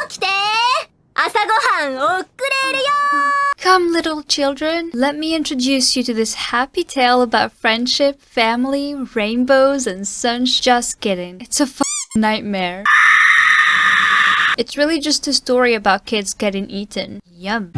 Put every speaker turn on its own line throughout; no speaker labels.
起きて朝ごはんをくれるよ
Come, little children, let me introduce you to this happy tale about friendship, family, rainbows, and suns. Just kidding. It's a nightmare. It's really just a story about kids getting eaten. Yum.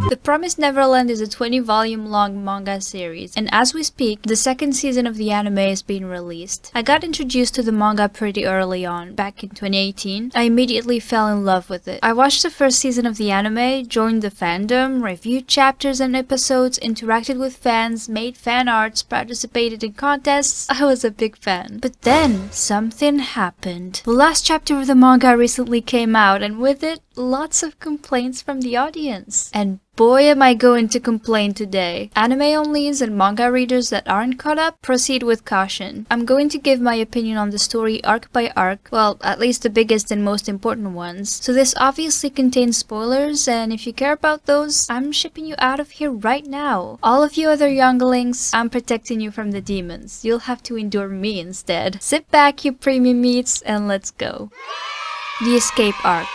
The Promised Neverland is a 20-volume-long manga series, and as we speak, the second season of the anime is being released. I got introduced to the manga pretty early on, back in 2018. I immediately fell in love with it. I watched the first season of the anime, joined the fandom, reviewed chapters and episodes, interacted with fans, made fan arts, participated in contests. I was a big fan. But then, something happened. The last chapter of the manga recently came out, and with it, lots of complaints from the audience. And boy am I going to complain today. Anime-onlys and manga readers that aren't caught up, proceed with caution. I'm going to give my opinion on the story arc by arc, well, at least the biggest and most important ones. So this obviously contains spoilers, and if you care about those, I'm shipping you out of here right now. All of you other younglings, I'm protecting you from the demons. You'll have to endure me instead. Sit back, you premium meats, and let's go. The Escape Arc.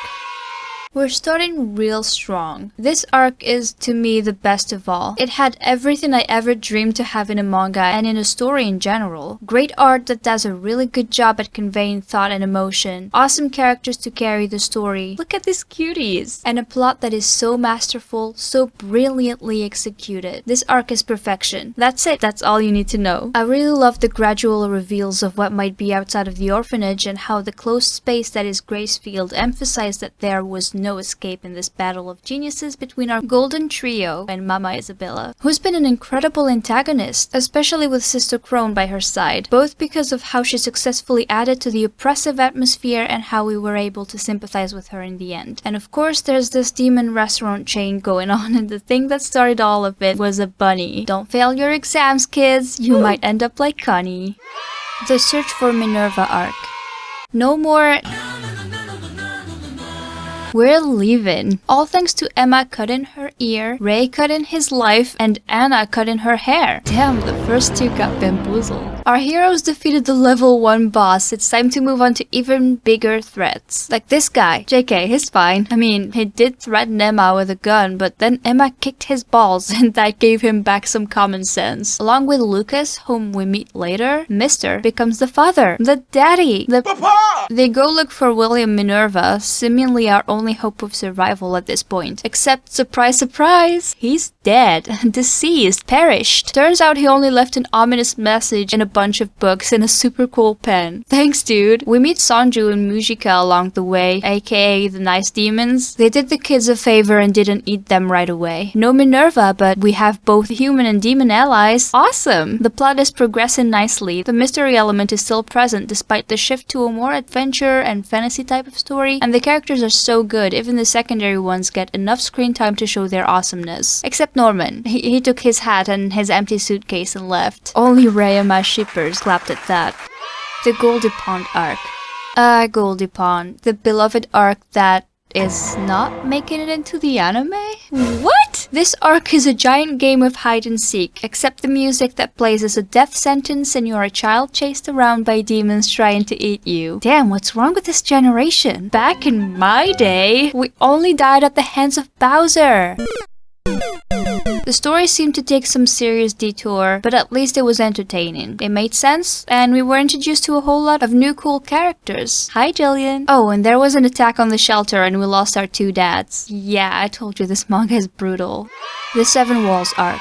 We're starting real strong. This arc is, to me, the best of all. It had everything I ever dreamed to have in a manga and in a story in general. Great art that does a really good job at conveying thought and emotion. Awesome characters to carry the story. Look at these cuties! And a plot that is so masterful, so brilliantly executed. This arc is perfection. That's it. That's all you need to know. I really love the gradual reveals of what might be outside of the orphanage and how the closed space that is Gracefield emphasized that there was no escape in this battle of geniuses between our golden trio and Mama Isabella, who's been an incredible antagonist, especially with Sister Crone by her side, both because of how she successfully added to the oppressive atmosphere and how we were able to sympathize with her in the end. And of course there's this demon restaurant chain going on, and the thing that started all of it was a bunny. Don't fail your exams, kids, you might end up like Connie. The Search for Minerva arc. No more... We're leaving. All thanks to Emma cutting her ear, Ray cutting his life, and Anna cutting her hair. Damn, the first two got bamboozled. Our heroes defeated the level 1 boss. It's time to move on to even bigger threats. Like this guy. JK, he's fine. I mean, he did threaten Emma with a gun, but then Emma kicked his balls and that gave him back some common sense. Along with Lucas, whom we meet later, Mr. becomes the father, the daddy, the Papa! They go look for William Minerva, seemingly our only hope of survival at this point. Except, surprise, surprise, he's dead, deceased, perished. Turns out he only left an ominous message in a bunch of books and a super cool pen. Thanks, dude. We meet Sanju and Mujika along the way, aka the nice demons. They did the kids a favor and didn't eat them right away. No Minerva, but we have both human and demon allies. Awesome! The plot is progressing nicely. The mystery element is still present despite the shift to a more adventure and fantasy type of story, and the characters are so good, even the secondary ones get enough screen time to show their awesomeness. Except Norman. He took his hat and his empty suitcase and left. Only Ray and my shippers clapped at that. The Goldy Pond arc. Goldy Pond. The beloved arc that is not making it into the anime? What? This arc is a giant game of hide and seek, except the music that plays is a death sentence and you're a child chased around by demons trying to eat you. Damn, what's wrong with this generation? Back in my day, we only died at the hands of Bowser. The story seemed to take some serious detour, but at least it was entertaining. It made sense, and we were introduced to a whole lot of new cool characters. Hi, Jillian. Oh, and there was an attack on the shelter and we lost our 2 dads. Yeah, I told you this manga is brutal. The Seven Walls arc.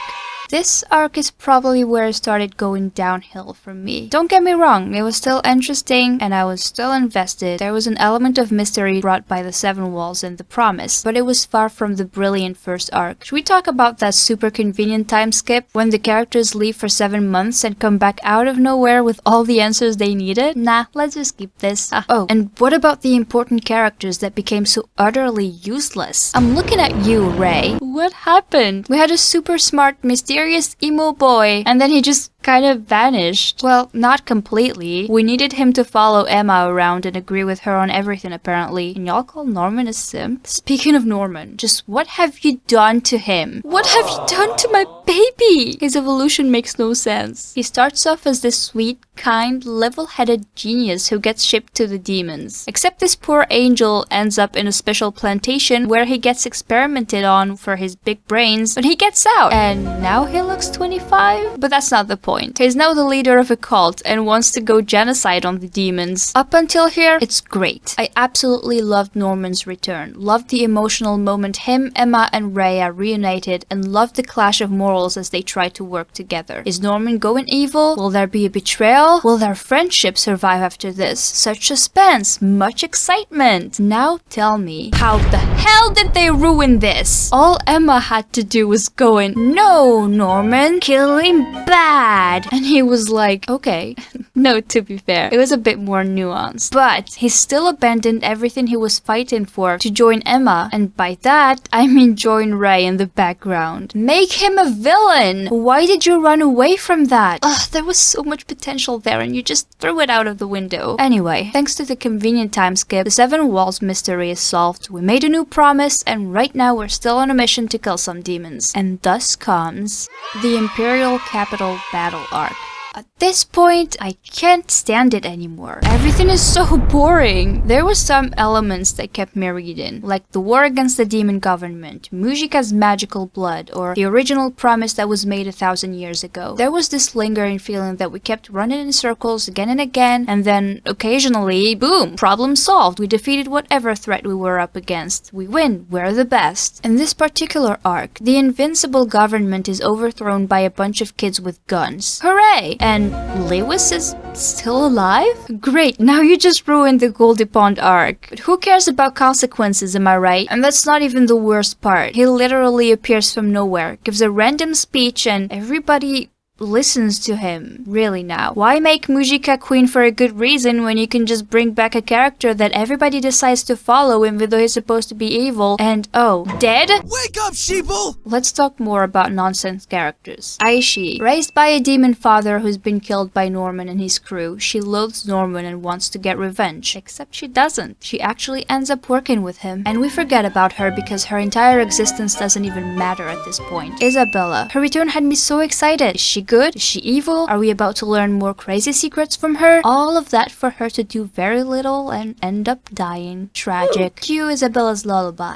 This arc is probably where it started going downhill for me. Don't get me wrong, it was still interesting and I was still invested. There was an element of mystery brought by the Seven Walls and the Promise, but it was far from the brilliant first arc. Should we talk about that super convenient time skip when the characters leave for 7 months and come back out of nowhere with all the answers they needed? Nah, let's just skip this. Oh, and what about the important characters that became so utterly useless? I'm looking at you, Ray. What happened? We had a super smart, mysterious emo boy, and then he just kind of vanished. Well, not completely. We needed him to follow Emma around and agree with her on everything apparently. And y'all call Norman a simp? Speaking of Norman, just what have you done to him? What have you done to my baby? His evolution makes no sense. He starts off as this sweet, kind, level-headed genius who gets shipped to the demons. Except this poor angel ends up in a special plantation where he gets experimented on for his big brains when he gets out. And now he looks 25? But that's not the point. He's now the leader of a cult and wants to go genocide on the demons. Up until here, it's great. I absolutely loved Norman's return. Loved the emotional moment him, Emma, and Rhea reunited, and loved the clash of morals as they try to work together. Is Norman going evil? Will there be a betrayal? Will their friendship survive after this? Such suspense, much excitement. Now tell me, how the hell did they ruin this? All Emma had to do was go in, "No, Norman, kill him bad." And he was like, okay. No, to be fair, it was a bit more nuanced. But he still abandoned everything he was fighting for to join Emma. And by that, I mean join Ray in the background. Make him a villain! Why did you run away from that? Ugh, there was so much potential there and you just threw it out of the window. Anyway, thanks to the convenient time skip, the Seven Walls mystery is solved, we made a new promise, and right now we're still on a mission to kill some demons. And thus comes the Imperial Capital battle arc. At this point, I can't stand it anymore. Everything is so boring. There were some elements that kept me reading, like the war against the demon government, Mujika's magical blood, or the original promise that was made 1,000 years ago. There was this lingering feeling that we kept running in circles again and again, and then occasionally, boom, problem solved. We defeated whatever threat we were up against. We win. We're the best. In this particular arc, the invincible government is overthrown by a bunch of kids with guns. Hooray! And Lewis is still alive? Great, now you just ruined the Goldy Pond arc. But who cares about consequences, am I right? And that's not even the worst part. He literally appears from nowhere, gives a random speech, and everybody listens to him. Really now. Why make Mujika queen for a good reason when you can just bring back a character that everybody decides to follow even though he's supposed to be evil and, oh, dead?
Wake up, sheeple!
Let's talk more about nonsense characters. Aishi. Raised by a demon father who's been killed by Norman and his crew, she loathes Norman and wants to get revenge. Except she doesn't. She actually ends up working with him. And we forget about her because her entire existence doesn't even matter at this point. Isabella. Her return had me so excited. Is she good? Is she evil? Are we about to learn more crazy secrets from her? All of that for her to do very little and end up dying. Tragic. Cue Isabella's lullaby.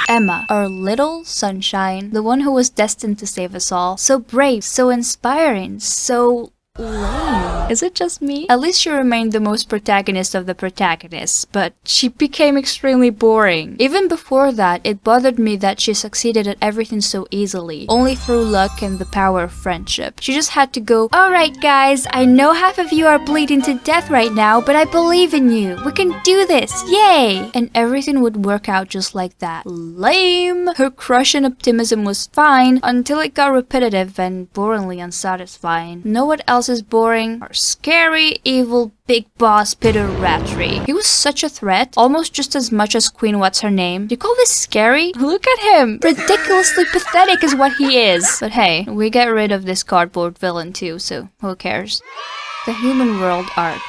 Emma, our little sunshine, the one who was destined to save us all. So brave, so inspiring, so lame. Is it just me? At least she remained the most protagonist of the protagonists, but she became extremely boring. Even before that, it bothered me that she succeeded at everything so easily, only through luck and the power of friendship. She just had to go, "Alright guys, I know half of you are bleeding to death right now, but I believe in you. We can do this, yay!" And everything would work out just like that. Lame! Her crush and optimism was fine, until it got repetitive and boringly unsatisfying. Know what else is boring? Our scary, evil, big boss Peter Rattray. He was such a threat, almost just as much as Queen What's-Her-Name. Do you call this scary? Look at him! Ridiculously pathetic is what he is. But hey, we get rid of this cardboard villain too, so who cares? The Human World arc.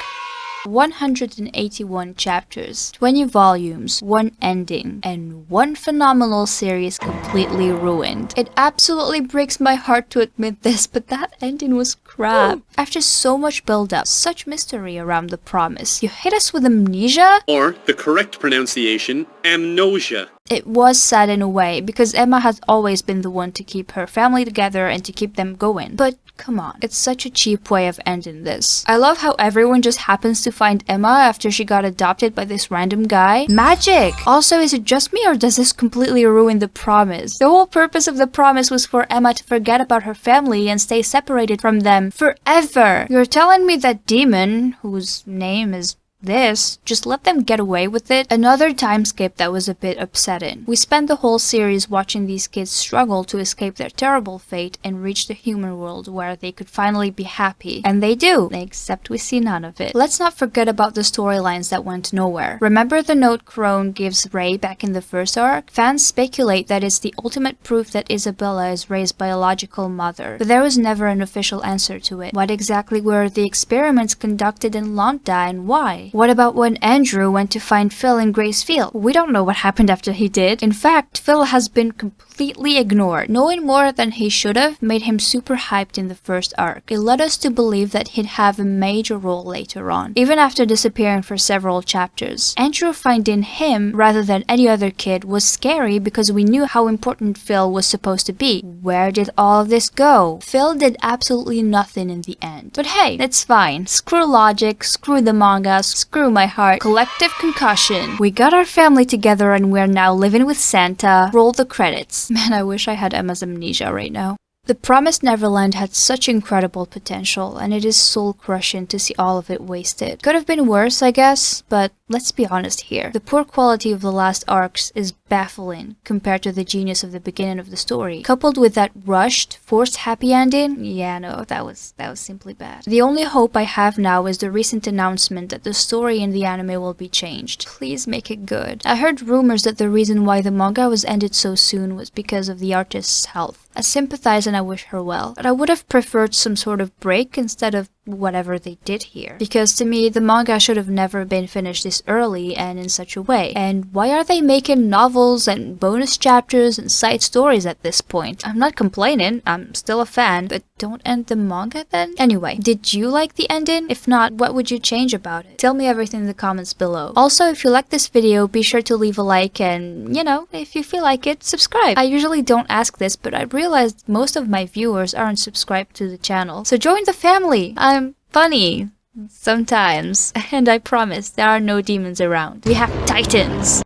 181 chapters, 20 volumes, one ending, and one phenomenal series completely ruined. It absolutely breaks my heart to admit this, but that ending was crap. After so much build-up, such mystery around the promise, you hit us with amnesia?
Or, the correct pronunciation, amnesia.
It was sad in a way, because Emma has always been the one to keep her family together and to keep them going. But come on, it's such a cheap way of ending this. I love how everyone just happens to find Emma after she got adopted by this random guy. Magic! Also, is it just me or does this completely ruin the promise? The whole purpose of the promise was for Emma to forget about her family and stay separated from them forever. You're telling me that demon, whose name is this, just let them get away with it. Another time skip that was a bit upsetting. We spent the whole series watching these kids struggle to escape their terrible fate and reach the human world where they could finally be happy. And they do, except we see none of it. Let's not forget about the storylines that went nowhere. Remember the note Crone gives Ray back in the first arc? Fans speculate that it's the ultimate proof that Isabella is Ray's biological mother, but there was never an official answer to it. What exactly were the experiments conducted in Lambda and why? What about when Andrew went to find Phil in Grace Field? We don't know what happened after he did. In fact, Phil has been completely ignored. Knowing more than he should have made him super hyped in the first arc. It led us to believe that he'd have a major role later on, even after disappearing for several chapters. Andrew finding him rather than any other kid was scary because we knew how important Phil was supposed to be. Where did all of this go? Phil did absolutely nothing in the end. But hey, it's fine. Screw logic, screw the manga, screw my heart. Collective concussion. We got our family together and we're now living with Santa. Roll the credits. Man, I wish I had Emma's amnesia right now. The Promised Neverland had such incredible potential, and it is soul-crushing to see all of it wasted. Could have been worse, I guess, but let's be honest here. The poor quality of the last arcs is baffling compared to the genius of the beginning of the story. Coupled with that rushed, forced happy ending, yeah, no, that was simply bad. The only hope I have now is the recent announcement that the story in the anime will be changed. Please make it good. I heard rumors that the reason why the manga was ended so soon was because of the artist's health. I sympathize and I wish her well, but I would have preferred some sort of break instead of whatever they did here. Because to me, the manga should have never been finished this early and in such a way. And why are they making novels and bonus chapters and side stories at this point? I'm not complaining, I'm still a fan, but don't end the manga then? Anyway, did you like the ending? If not, what would you change about it? Tell me everything in the comments below. Also, if you like this video, be sure to leave a like and, you know, if you feel like it, subscribe. I usually don't ask this, but I realized most of my viewers aren't subscribed to the channel. So join the family! I'm funny sometimes, and I promise there are no demons around. We have titans.